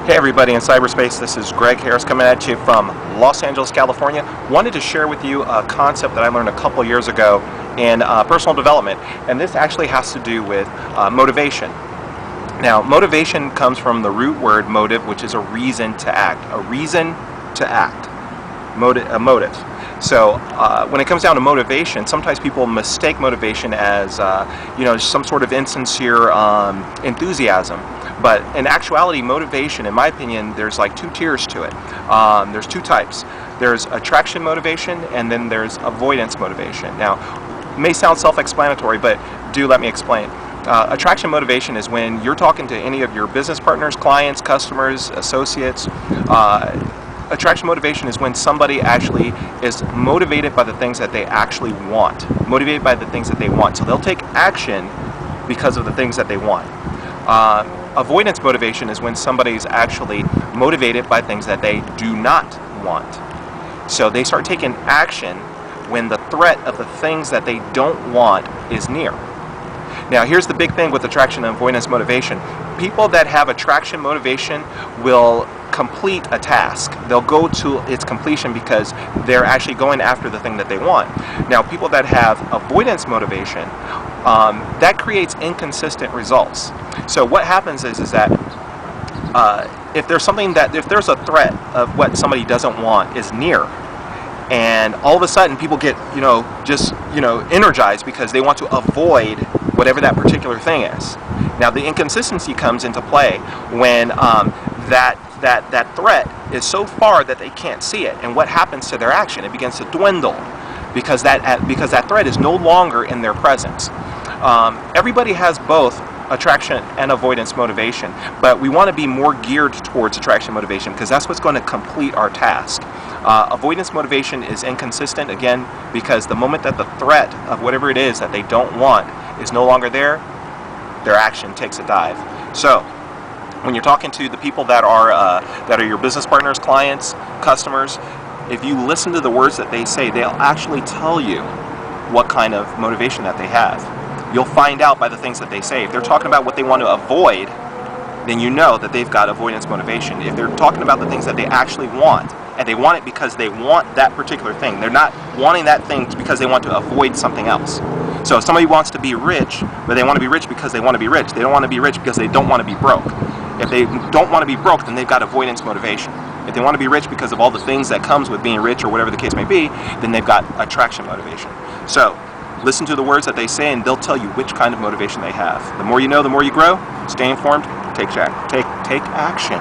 Hey everybody in cyberspace, this is Greg Harris coming at you from Los Angeles, California. Wanted to share with you a concept that I learned a couple years ago in personal development, and this actually has to do with motivation. Now, motivation comes from the root word motive, which is a reason to act. A reason to act. A motive. So when it comes down to motivation, sometimes people mistake motivation as some sort of insincere enthusiasm. But in actuality, motivation, in my opinion, there's like two tiers to it. There's two types. There's attraction motivation, and then there's avoidance motivation. Now, it may sound self-explanatory, but do let me explain. Attraction motivation is when you're talking to any of your business partners, clients, customers, associates. Attraction motivation is when somebody actually is motivated by the things that they actually want. Motivated by the things that they want. So they'll take action because of the things that they want. Avoidance motivation is when somebody's actually motivated by things that they do not want. So they start taking action when the threat of the things that they don't want is near. Now, here's the big thing with attraction and avoidance motivation. People that have attraction motivation will complete a task. They'll go to its completion because they're actually going after the thing that they want. Now, people that have avoidance motivation, that creates inconsistent results. So what happens is that if there's a threat of what somebody doesn't want is near, and all of a sudden people get energized because they want to avoid whatever that particular thing is. Now, the inconsistency comes into play when that threat is so far that they can't see it, and what happens to their action? It begins to dwindle because that threat is no longer in their presence. Everybody has both attraction and avoidance motivation, but we want to be more geared towards attraction motivation because that's what's going to complete our task. Avoidance motivation is inconsistent, again, because the moment that the threat of whatever it is that they don't want is no longer there, their action takes a dive. So when you're talking to the people that are your business partners, clients, customers, if you listen to the words that they say, they'll actually tell you what kind of motivation that they have. You'll find out by the things that they say. If they're talking about what they want to avoid, then you know that they've got avoidance motivation. If they're talking about the things that they actually want, and they want it because they want that particular thing, they're not wanting that thing because they want to avoid something else. So if somebody wants to be rich, but they want to be rich because they want to be rich, they don't want to be rich because they don't want to be broke. If they don't want to be broke, then they've got avoidance motivation. If they want to be rich because of all the things that comes with being rich or whatever the case may be, then they've got attraction motivation. So listen to the words that they say, and they'll tell you which kind of motivation they have. The more you know, the more you grow. Stay informed. Take action.